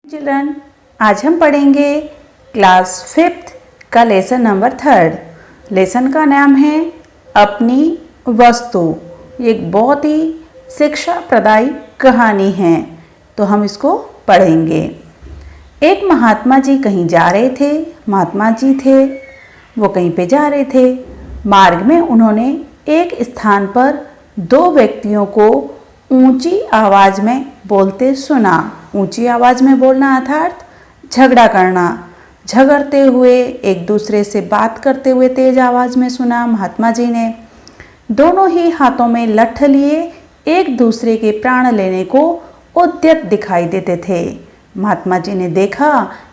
Children, आज हम पढ़ेंगे क्लास 5th का लेसन नंबर 3। लेसन का नाम है अपनी वस्तु। ये एक बहुत ही शिक्षा प्रदायी कहानी है, तो हम इसको पढ़ेंगे। एक महात्मा जी कहीं जा रहे थे। महात्मा जी थे, वो कहीं पे जा रहे थे। मार्ग में उन्होंने एक स्थान पर दो व्यक्तियों को ऊंची आवाज में बोलते सुना। ऊंची आवाज में बोलना अर्थात झगड़ा करना, झगड़ते हुए एक दूसरे से बात करते हुए तेज आवाज में सुना महात्मा जी ने। दोनों ही हाथों में लठ लिए एक दूसरे के प्राण लेने को उद्यत दिखाई देते थे। महात्मा जी ने देखा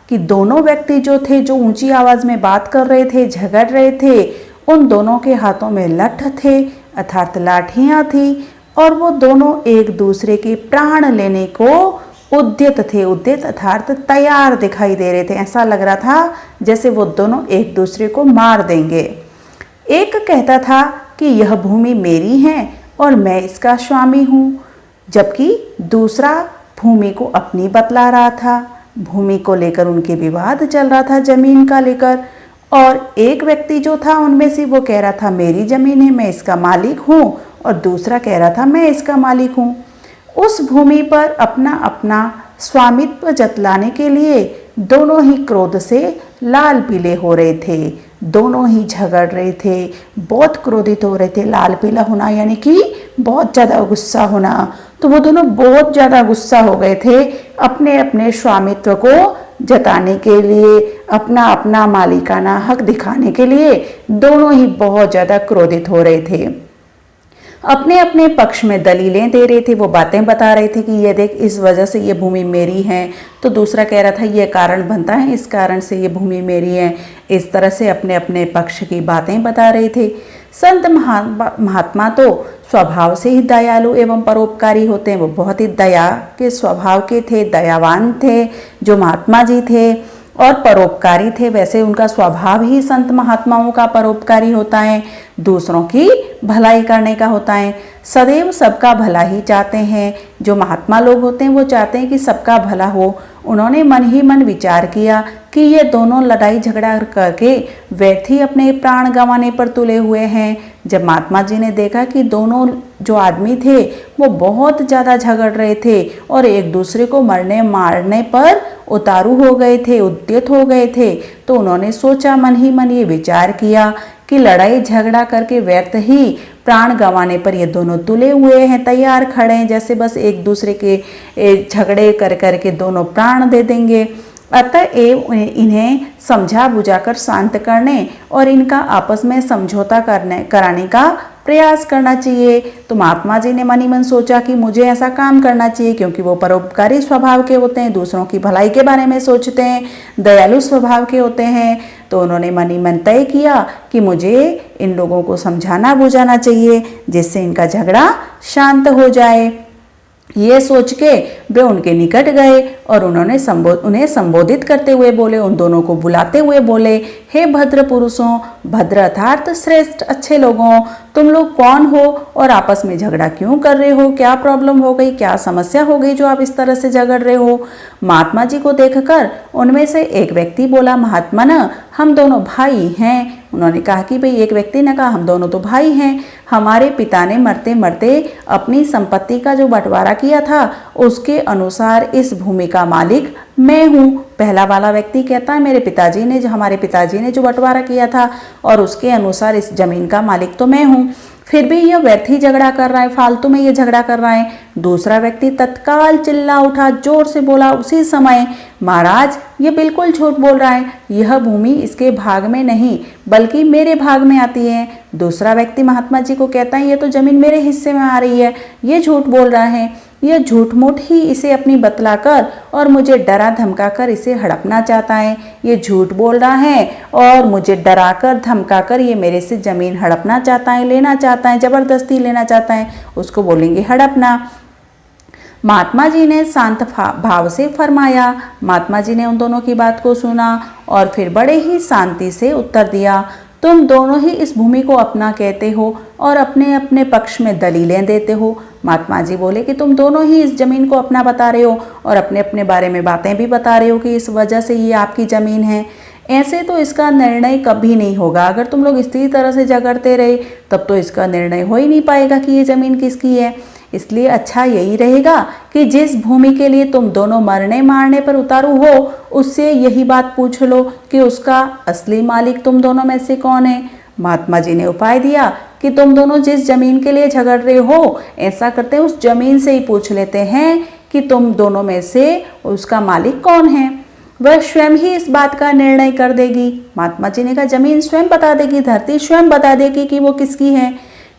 कि दोनों व्यक्ति जो थे, जो ऊंची आवाज में बात कर रहे थे, झगड़ रहे थे, उन दोनों के हाथों में लठ थे अर्थात लाठियां थी और वो दोनों एक दूसरे के प्राण लेने को उद्यत थे। उद्यत अर्थात तैयार दिखाई दे रहे थे। ऐसा लग रहा था जैसे वो दोनों एक दूसरे को मार देंगे। एक कहता था कि यह भूमि मेरी है और मैं इसका स्वामी हूँ, जबकि दूसरा भूमि को अपनी बतला रहा था। भूमि को लेकर उनके विवाद चल रहा था, जमीन का लेकर। और एक व्यक्ति जो था उनमें से वो कह रहा था मेरी जमीन है, मैं इसका मालिक हूँ, और दूसरा कह रहा था मैं इसका मालिक हूँ। उस भूमि पर अपना अपना स्वामित्व जतलाने के लिए दोनों ही क्रोध से लाल पीले हो रहे थे। दोनों ही झगड़ रहे थे, बहुत क्रोधित हो रहे थे। लाल पीला होना यानी कि बहुत ज़्यादा गुस्सा होना। तो वो दोनों बहुत ज़्यादा गुस्सा हो गए थे, अपने अपने स्वामित्व को जताने के लिए, अपना अपना मालिकाना हक दिखाने के लिए दोनों ही बहुत ज़्यादा क्रोधित हो रहे थे। अपने अपने पक्ष में दलीलें दे रहे थे, वो बातें बता रहे थे कि ये देख इस वजह से ये भूमि मेरी है। तो दूसरा कह रहा था ये कारण बनता है, इस कारण से ये भूमि मेरी है। इस तरह से अपने अपने पक्ष की बातें बता रहे थे। संत महात्मा तो स्वभाव से ही दयालु एवं परोपकारी होते हैं। वो बहुत ही दया के स्वभाव के थे, दयावान थे जो महात्मा जी थे, और परोपकारी थे। वैसे उनका स्वभाव ही संत महात्माओं का परोपकारी होता है, दूसरों की भलाई करने का होता है। सदैव सबका भला ही चाहते हैं। जो महात्मा लोग होते हैं वो चाहते हैं कि सबका भला हो। उन्होंने मन ही मन विचार किया कि ये दोनों लड़ाई झगड़ा करके व्यर्थ ही अपने प्राण गंवाने पर तुले हुए हैं। जब महात्मा जी ने देखा कि दोनों जो आदमी थे वो बहुत ज़्यादा झगड़ रहे थे और एक दूसरे को मरने मारने पर उतारू हो गए थे, उद्यत हो गए थे, तो उन्होंने सोचा, मन ही मन ये विचार किया कि लड़ाई झगड़ा करके व्यर्थ ही प्राण गंवाने पर ये दोनों तुले हुए हैं, तैयार खड़े हैं, जैसे बस एक दूसरे के झगड़े कर करके दोनों प्राण दे देंगे। अतएव इन्हें समझा बुझाकर शांत करने और इनका आपस में समझौता कराने का प्रयास करना चाहिए। तो महात्मा जी ने मन ही मन सोचा कि मुझे ऐसा काम करना चाहिए, क्योंकि वो परोपकारी स्वभाव के होते हैं, दूसरों की भलाई के बारे में सोचते हैं, दयालु स्वभाव के होते हैं। तो उन्होंने मन ही मन तय किया कि मुझे इन लोगों को समझाना बुझाना चाहिए, जिससे इनका झगड़ा शांत हो जाए। ये सोच के वे उनके निकट गए और उन्होंने उन्हें संबोधित करते हुए बोले, उन दोनों को बुलाते हुए बोले, हे भद्र पुरुषों, भद्र अर्थात श्रेष्ठ, अच्छे लोगों, तुम लोग कौन हो और आपस में झगड़ा क्यों कर रहे हो? क्या प्रॉब्लम हो गई, क्या समस्या हो गई जो आप इस तरह से झगड़ रहे हो? महात्मा जी को देखकर उनमें से एक व्यक्ति बोला, महात्मा न, हम दोनों भाई हैं। उन्होंने कहा कि भाई, एक व्यक्ति ने कहा हम दोनों तो भाई हैं। हमारे पिता ने मरते मरते अपनी संपत्ति का जो बंटवारा किया था उसके अनुसार इस भूमि का मालिक मैं हूँ। पहला वाला व्यक्ति कहता है हमारे पिताजी ने जो बंटवारा किया था और उसके अनुसार इस जमीन का मालिक तो मैं हूँ। फिर भी यह व्यर्थ ही झगड़ा कर रहा है, फालतू में ये झगड़ा कर रहा है। दूसरा व्यक्ति तत्काल चिल्ला उठा, जोर से बोला उसी समय, महाराज ये बिल्कुल झूठ बोल रहा है, यह भूमि इसके भाग में नहीं बल्कि मेरे भाग में आती है। दूसरा व्यक्ति महात्मा जी को कहता है ये तो जमीन मेरे हिस्से में आ रही है, ये झूठ बोल रहा है, यह झूठ मूठ ही इसे अपनी बतलाकर और मुझे डरा धमकाकर इसे हड़पना चाहता है। ये झूठ बोल रहा है और मुझे डराकर धमकाकर ये मेरे से जमीन हड़पना चाहता है, लेना चाहता है, जबरदस्ती लेना चाहता है, उसको बोलेंगे हड़पना। महात्मा जी ने शांत भाव से फरमाया। महात्मा जी ने उन दोनों की बात को सुना और फिर बड़े ही शांति से उत्तर दिया, तुम दोनों ही इस भूमि को अपना कहते हो और अपने अपने पक्ष में दलीलें देते हो। महात्मा जी बोले कि तुम दोनों ही इस जमीन को अपना बता रहे हो और अपने अपने बारे में बातें भी बता रहे हो कि इस वजह से ये आपकी जमीन है। ऐसे तो इसका निर्णय कभी नहीं होगा। अगर तुम लोग इसी तरह से झगड़ते रहे तब तो इसका निर्णय हो ही नहीं पाएगा कि ये जमीन किसकी है। इसलिए अच्छा यही रहेगा कि जिस भूमि के लिए तुम दोनों मरने मारने पर उतारू हो उससे यही बात पूछ लो कि उसका असली मालिक तुम दोनों में से कौन है। महात्मा जी ने उपाय दिया कि तुम दोनों जिस जमीन के लिए झगड़ रहे हो ऐसा करते हैं उस जमीन से ही पूछ लेते हैं कि तुम दोनों में से उसका मालिक कौन है। वह स्वयं ही इस बात का निर्णय कर देगी। महात्मा जी ने कहा जमीन स्वयं बता देगी, धरती स्वयं बता देगी कि वो किसकी है।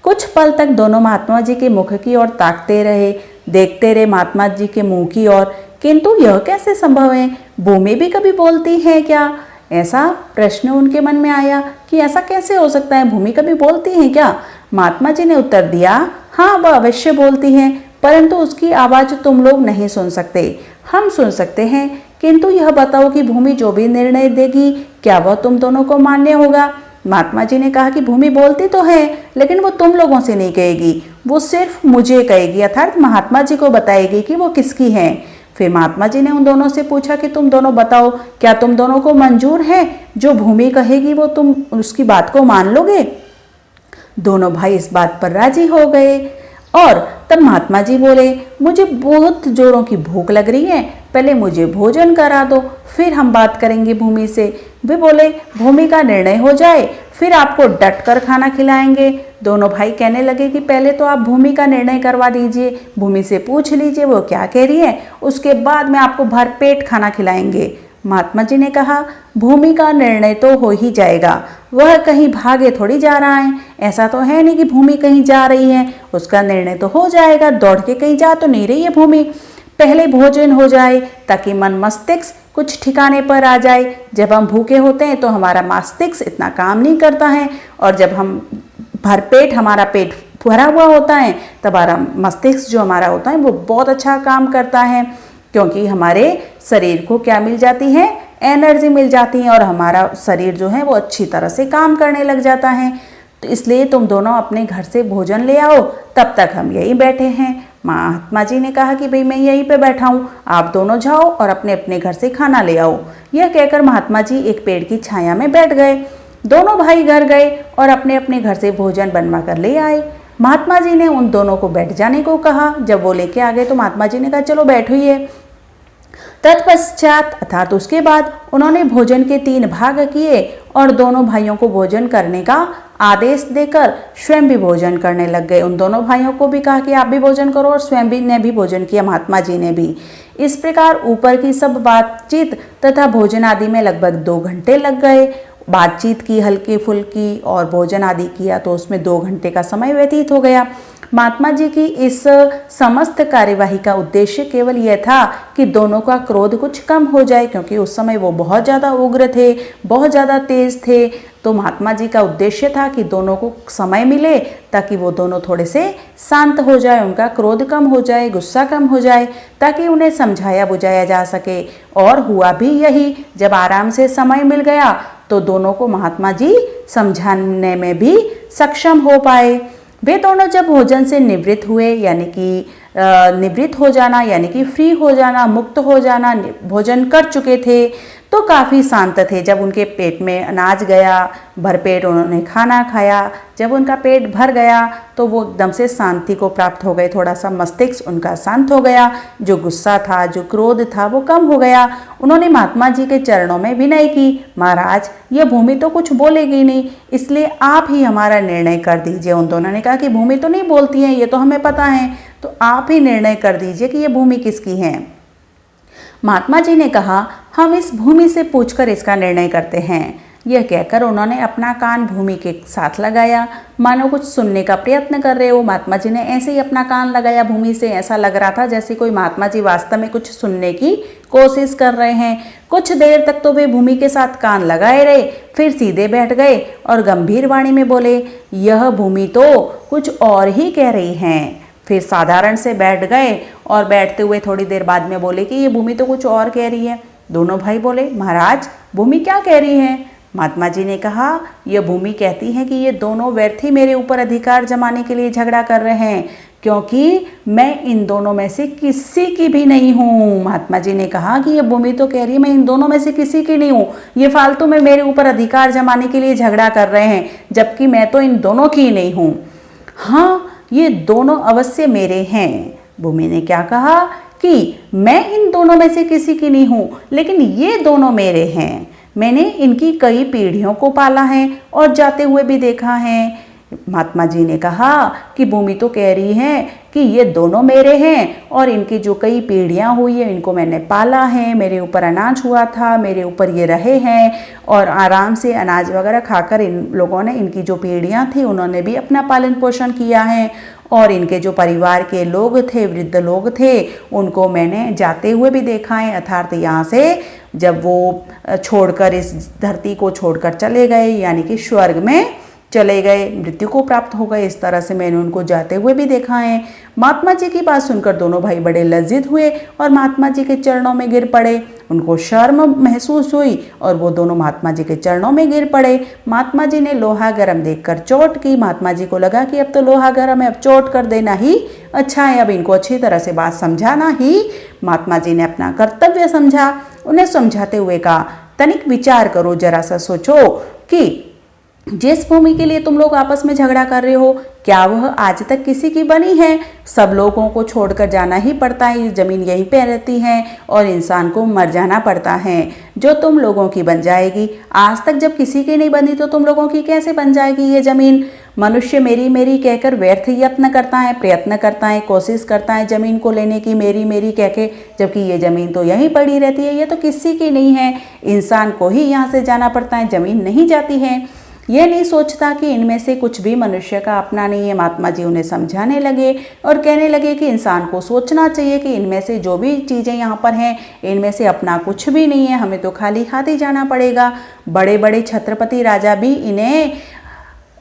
कुछ पल तक दोनों महात्मा जी के मुख की ओर ताकते रहे, देखते रहे महात्मा जी के मुंह की ओर। किंतु यह कैसे संभव है, भूमि भी कभी बोलती है क्या? ऐसा प्रश्न उनके मन में आया कि ऐसा कैसे हो सकता है, भूमि कभी बोलती है क्या? महात्मा जी ने उत्तर दिया, हाँ वह अवश्य बोलती है, परंतु उसकी आवाज़ तुम लोग नहीं सुन सकते, हम सुन सकते हैं। किंतु यह बताओ कि भूमि जो भी निर्णय देगी क्या वह तुम दोनों को मान्य होगा? महात्मा जी ने कहा कि भूमि बोलती तो है लेकिन वो तुम लोगों से नहीं कहेगी, वो सिर्फ मुझे कहेगी, अर्थात महात्मा जी को बताएगी कि वो किसकी है। फिर महात्मा जी ने उन दोनों से पूछा कि तुम दोनों बताओ क्या तुम दोनों को मंजूर है जो भूमि कहेगी वो तुम उसकी बात को मान लोगे? दोनों भाई इस बात पर राजी हो गए। और तब महात्मा जी बोले मुझे बहुत जोरों की भूख लग रही है, पहले मुझे भोजन करा दो फिर हम बात करेंगे भूमि से। वे बोले भूमि का निर्णय हो जाए फिर आपको डट कर खाना खिलाएंगे। दोनों भाई कहने लगे कि पहले तो आप भूमि का निर्णय करवा दीजिए, भूमि से पूछ लीजिए वो क्या कह रही है, उसके बाद में आपको भरपेट खाना खिलाएंगे। महात्मा जी ने कहा भूमि का निर्णय तो हो ही जाएगा, वह कहीं भागे थोड़ी जा रहा है, ऐसा तो है नहीं कि भूमि कहीं जा रही है, उसका निर्णय तो हो जाएगा, दौड़ के कहीं जा तो नहीं रही है भूमि। पहले भोजन हो जाए ताकि मन मस्तिष्क कुछ ठिकाने पर आ जाए। जब हम भूखे होते हैं तो हमारा मस्तिष्क इतना काम नहीं करता है और जब हम भरपेट हमारा पेट भरा हुआ होता है तब हमारा मस्तिष्क जो हमारा होता है वो बहुत अच्छा काम करता है, क्योंकि हमारे शरीर को क्या मिल जाती है, एनर्जी मिल जाती है और हमारा शरीर जो है वो अच्छी तरह से काम करने लग जाता है। तो इसलिए तुम दोनों अपने घर से भोजन ले आओ, तब तक हम यहीं बैठे हैं। महात्मा जी ने कहा कि भाई मैं यहीं पे बैठा हूँ, आप दोनों जाओ और अपने अपने घर से खाना ले आओ। यह कहकर महात्मा जी एक पेड़ की छाया में बैठ गए। दोनों भाई घर गए और अपने अपने घर से भोजन बनवा कर ले आए। महात्मा जी ने उन दोनों को बैठ जाने को कहा। जब वो लेके आ गए तो महात्मा जी ने कहा चलो बैठिए। तत्पश्चात अर्थात उसके बाद उन्होंने भोजन के 3 भाग किए और दोनों भाइयों को भोजन करने का आदेश देकर स्वयं भी भोजन करने लग गए। उन दोनों भाइयों को भी कहा कि आप भी भोजन करो और स्वयं भी ने भी भोजन किया, महात्मा जी ने भी। इस प्रकार ऊपर की सब बातचीत तथा भोजन आदि में लगभग 2 घंटे लग गए। बातचीत की हल्की फुल्की और भोजन आदि किया तो उसमें 2 घंटे का समय व्यतीत हो गया। महात्मा जी की इस समस्त कार्यवाही का उद्देश्य केवल यह था कि दोनों का क्रोध कुछ कम हो जाए, क्योंकि उस समय वो बहुत ज़्यादा उग्र थे, बहुत ज़्यादा तेज थे। तो महात्मा जी का उद्देश्य था कि दोनों को समय मिले ताकि वो दोनों थोड़े से शांत हो जाए, उनका क्रोध कम हो जाए, गुस्सा कम हो जाए, ताकि उन्हें समझाया बुझाया जा सके। और हुआ भी यही, जब आराम से समय मिल गया तो दोनों को महात्मा जी समझाने में भी सक्षम हो पाए। वे दोनों जब भोजन से निवृत्त हुए, यानी कि निवृत्त हो जाना यानी कि फ्री हो जाना, मुक्त हो जाना, भोजन कर चुके थे तो काफ़ी शांत थे। जब उनके पेट में अनाज गया, भरपेट उन्होंने खाना खाया, जब उनका पेट भर गया तो वो एकदम से शांति को प्राप्त हो गए। थोड़ा सा मस्तिष्क उनका शांत हो गया, जो गुस्सा था, जो क्रोध था वो कम हो गया। उन्होंने महात्मा जी के चरणों में विनय की, महाराज ये भूमि तो कुछ बोलेगी नहीं, इसलिए आप ही हमारा निर्णय कर दीजिए। उन दोनों ने कहा कि भूमि तो नहीं बोलती है, ये तो हमें पता है, तो आप ही निर्णय कर दीजिए कि ये भूमि किसकी है। महात्मा जी ने कहा हम इस भूमि से पूछकर इसका निर्णय करते हैं। यह कहकर उन्होंने अपना कान भूमि के साथ लगाया, मानो कुछ सुनने का प्रयत्न कर रहे हो। महात्मा जी ने ऐसे ही अपना कान लगाया भूमि से, ऐसा लग रहा था जैसे कोई महात्मा जी वास्तव में कुछ सुनने की कोशिश कर रहे हैं। कुछ देर तक तो वे भूमि के साथ कान लगाए रहे, फिर सीधे बैठ गए और गंभीर वाणी में बोले यह भूमि तो कुछ और ही कह रही है। फिर साधारण से बैठ गए और बैठते हुए थोड़ी देर बाद में बोले कि ये भूमि तो कुछ और कह रही है। दोनों भाई बोले महाराज भूमि क्या कह रही है? महात्मा जी ने कहा, यह भूमि कहती है कि ये दोनों व्यर्थ ही मेरे ऊपर अधिकार जमाने के लिए झगड़ा कर रहे हैं, क्योंकि मैं इन दोनों में से किसी की भी नहीं हूँ। महात्मा जी ने कहा कि ये भूमि तो कह रही है मैं इन दोनों में से किसी की नहीं हूँ, ये फालतू में मेरे ऊपर अधिकार जमाने के लिए झगड़ा कर रहे हैं, जबकि मैं तो इन दोनों की ही नहीं हूँ। हाँ, ये दोनों अवश्य मेरे हैं। भूमि ने क्या कहा कि मैं इन दोनों में से किसी की नहीं हूँ, लेकिन ये दोनों मेरे हैं। मैंने इनकी कई पीढ़ियों को पाला है और जाते हुए भी देखा है। महात्मा जी ने कहा कि भूमि तो कह रही है कि ये दोनों मेरे हैं और इनकी जो कई पीढ़ियां हुई है इनको मैंने पाला है, मेरे ऊपर अनाज हुआ था, मेरे ऊपर ये रहे हैं और आराम से अनाज वगैरह खाकर इन लोगों ने, इनकी जो पीढ़ियां थी उन्होंने भी अपना पालन पोषण किया है। और इनके जो परिवार के लोग थे, वृद्ध लोग थे, उनको मैंने जाते हुए भी देखा है, अर्थात यहाँ से जब वो छोड़कर इस धरती को छोड़कर चले गए, यानी कि स्वर्ग में चले गए, मृत्यु को प्राप्त हो गए, इस तरह से मैंने उनको जाते हुए भी देखा है। महात्मा जी की बात सुनकर दोनों भाई बड़े लज्जित हुए और महात्मा जी के चरणों में गिर पड़े। उनको शर्म महसूस हुई और वो दोनों महात्मा जी के चरणों में गिर पड़े। महात्मा जी ने लोहा गर्म देखकर चोट की। महात्मा जी को लगा कि अब तो लोहा गर्म है, अब चोट कर देना ही अच्छा है, अब इनको अच्छी तरह से बात समझाना ही महात्मा जी ने अपना कर्तव्य समझा। उन्हें समझाते हुए कहा, तनिक विचार करो, जरा सा सोचो कि जिस भूमि के लिए तुम लोग आपस में झगड़ा कर रहे हो, क्या वह आज तक किसी की बनी है? सब लोगों को छोड़कर जाना ही पड़ता है, ये ज़मीन यहीं पे रहती है और इंसान को मर जाना पड़ता है। जो तुम लोगों की बन जाएगी, आज तक जब किसी की नहीं बनी तो तुम लोगों की कैसे बन जाएगी ये ज़मीन? मनुष्य मेरी मेरी कहकर व्यर्थ यत्न करता है, प्रयत्न करता है, कोशिश करता है ज़मीन को लेने की, मेरी मेरी कह के, जबकि ये ज़मीन तो यहीं पड़ी रहती है, ये तो किसी की नहीं है। इंसान को ही यहाँ से जाना पड़ता है, ज़मीन नहीं जाती है। ये नहीं सोचता कि इनमें से कुछ भी मनुष्य का अपना नहीं है। महात्मा जी उन्हें समझाने लगे और कहने लगे कि इंसान को सोचना चाहिए कि इनमें से जो भी चीज़ें यहाँ पर हैं, इनमें से अपना कुछ भी नहीं है, हमें तो खाली हाथ ही जाना पड़ेगा। बड़े बड़े छत्रपति राजा भी इन्हें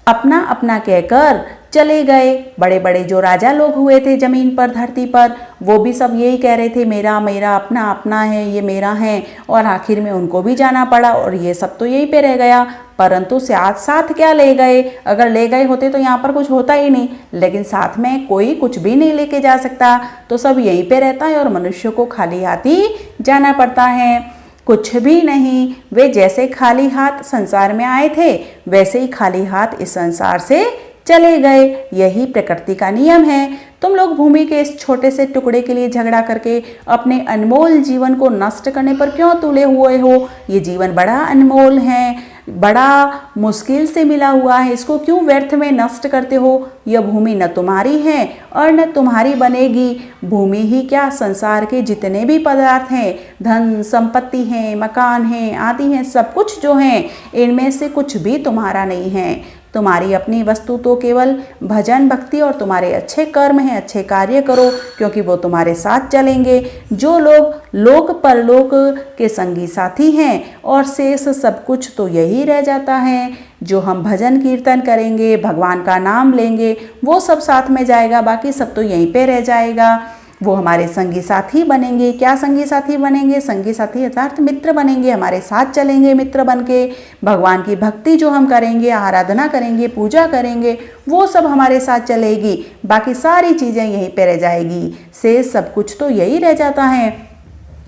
अपना अपना कहकर चले गए। बड़े बड़े जो राजा लोग हुए थे ज़मीन पर, धरती पर, वो भी सब यही कह रहे थे मेरा मेरा, अपना अपना है, ये मेरा है, और आखिर में उनको भी जाना पड़ा और ये सब तो यहीं पे रह गया। परंतु साथ साथ क्या ले गए? अगर ले गए होते तो यहाँ पर कुछ होता ही नहीं, लेकिन साथ में कोई कुछ भी नहीं लेके जा सकता, तो सब यहीं पे रहता है और मनुष्य को खाली हाथ ही जाना पड़ता है, कुछ भी नहीं। वे जैसे खाली हाथ संसार में आए थे, वैसे ही खाली हाथ इस संसार से चले गए। यही प्रकृति का नियम है। तुम लोग भूमि के इस छोटे से टुकड़े के लिए झगड़ा करके अपने अनमोल जीवन को नष्ट करने पर क्यों तुले हुए हो? ये जीवन बड़ा अनमोल है, बड़ा मुश्किल से मिला हुआ है, इसको क्यों व्यर्थ में नष्ट करते हो? यह भूमि न तुम्हारी है और न तुम्हारी बनेगी। भूमि ही क्या, संसार के जितने भी पदार्थ हैं, धन संपत्ति हैं, मकान हैं, आदि हैं, सब कुछ जो हैं, इनमें से कुछ भी तुम्हारा नहीं है। तुम्हारी अपनी वस्तु तो केवल भजन भक्ति और तुम्हारे अच्छे कर्म हैं। अच्छे कार्य करो, क्योंकि वो तुम्हारे साथ चलेंगे। जो लोग लोक परलोक के संगी साथी हैं और शेष सब कुछ तो यही रह जाता है। जो हम भजन कीर्तन करेंगे, भगवान का नाम लेंगे, वो सब साथ में जाएगा, बाकी सब तो यहीं पे रह जाएगा। वो हमारे संगी साथी बनेंगे। क्या संगी साथी बनेंगे? संगी साथी अर्थात मित्र बनेंगे, हमारे साथ चलेंगे मित्र बन के। भगवान की भक्ति जो हम करेंगे, आराधना करेंगे, पूजा करेंगे, वो सब हमारे साथ चलेगी, बाकी सारी चीज़ें यहीं पे रह जाएगी, शेष सब कुछ तो यही रह जाता है।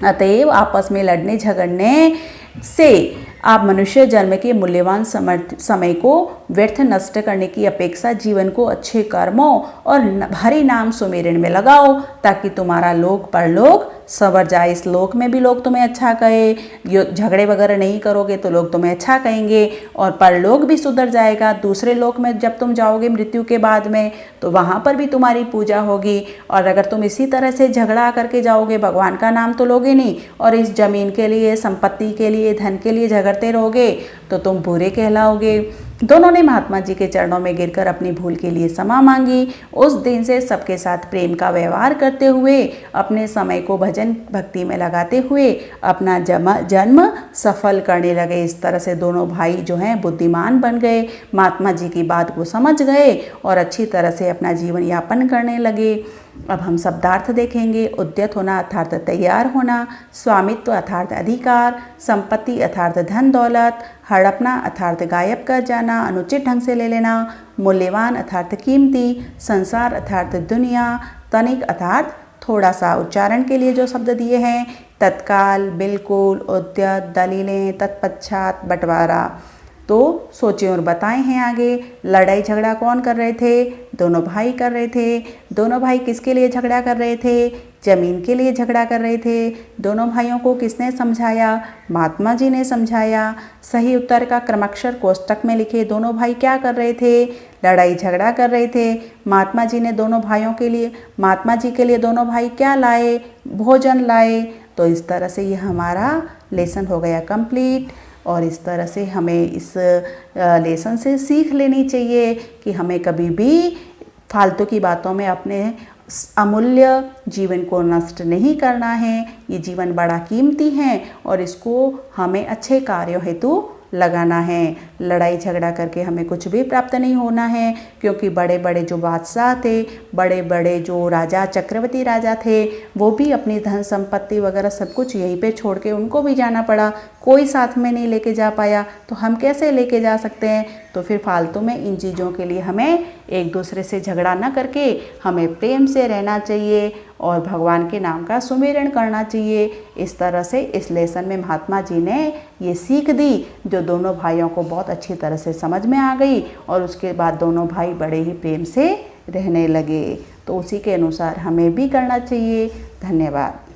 अतएव आपस में लड़ने झगड़ने से आप मनुष्य जन्म के मूल्यवान समय को व्यर्थ नष्ट करने की अपेक्षा जीवन को अच्छे कर्मों और हरि नाम सुमिरन में लगाओ, ताकि तुम्हारा लोक परलोक सवर जाए। इस लोक में भी लोग तुम्हें अच्छा कहे, झगड़े वगैरह नहीं करोगे तो लोग तुम्हें अच्छा कहेंगे, और परलोक भी सुधर जाएगा। दूसरे लोक में जब तुम जाओगे मृत्यु के बाद में, तो वहाँ पर भी तुम्हारी पूजा होगी। और अगर तुम इसी तरह से झगड़ा करके जाओगे, भगवान का नाम तो लोगे नहीं और इस जमीन के लिए, संपत्ति के लिए, धन के लिए झगड़ते रहोगे, तो तुम बुरे कहलाओगे। दोनों ने महात्मा जी के चरणों में गिरकर अपनी भूल के लिए क्षमा मांगी। उस दिन से सबके साथ प्रेम का व्यवहार करते हुए, अपने समय को भजन भक्ति में लगाते हुए अपना जन्म सफल करने लगे। इस तरह से दोनों भाई जो हैं बुद्धिमान बन गए, महात्मा जी की बात को समझ गए और अच्छी तरह से अपना जीवन यापन करने लगे। अब हम शब्दार्थ देखेंगे। उद्यत होना अर्थात तैयार होना, स्वामित्व अर्थात अधिकार, संपत्ति अर्थात धन दौलत, हड़पना अर्थात गायब कर जाना, अनुचित ढंग से ले लेना, मूल्यवान अर्थात कीमती, संसार अर्थात दुनिया, तनिक अर्थात थोड़ा सा। उच्चारण के लिए जो शब्द दिए हैं, तत्काल, बिल्कुल, उद्यत, दलीलें, तत्पश्चात, बंटवारा। तो सोचें और बताएं हैं आगे। लड़ाई झगड़ा कौन कर रहे थे? दोनों भाई कर रहे थे। दोनों भाई किसके लिए झगड़ा कर रहे थे? जमीन के लिए झगड़ा कर रहे थे। दोनों भाइयों को किसने समझाया? महात्मा जी ने समझाया। सही उत्तर का क्रमाक्षर कोष्टक में लिखे। दोनों भाई क्या कर रहे थे? लड़ाई झगड़ा कर रहे थे। महात्मा जी ने दोनों भाइयों के लिए, महात्मा जी के लिए दोनों भाई क्या लाए? भोजन लाए। तो इस तरह से ये हमारा लेसन हो गया कंप्लीट। और इस तरह से हमें इस लेसन से सीख लेनी चाहिए कि हमें कभी भी फालतू की बातों में अपने अमूल्य जीवन को नष्ट नहीं करना है। ये जीवन बड़ा कीमती है और इसको हमें अच्छे कार्यों हेतु लगाना है। लड़ाई झगड़ा करके हमें कुछ भी प्राप्त नहीं होना है, क्योंकि बड़े बड़े जो बादशाह थे, बड़े बड़े जो राजा, चक्रवर्ती राजा थे, वो भी अपनी धन संपत्ति वगैरह सब कुछ यहीं पे छोड़ के उनको भी जाना पड़ा। कोई साथ में नहीं लेके जा पाया, तो हम कैसे लेके जा सकते हैं? तो फिर फालतू में इन चीज़ों के लिए हमें एक दूसरे से झगड़ा ना करके हमें प्रेम से रहना चाहिए और भगवान के नाम का सुमिरन करना चाहिए। इस तरह से इस लेसन में महात्मा जी ने ये सीख दी, जो दोनों भाइयों को बहुत अच्छी तरह से समझ में आ गई और उसके बाद दोनों भाई बड़े ही प्रेम से रहने लगे। तो उसी के अनुसार हमें भी करना चाहिए। धन्यवाद।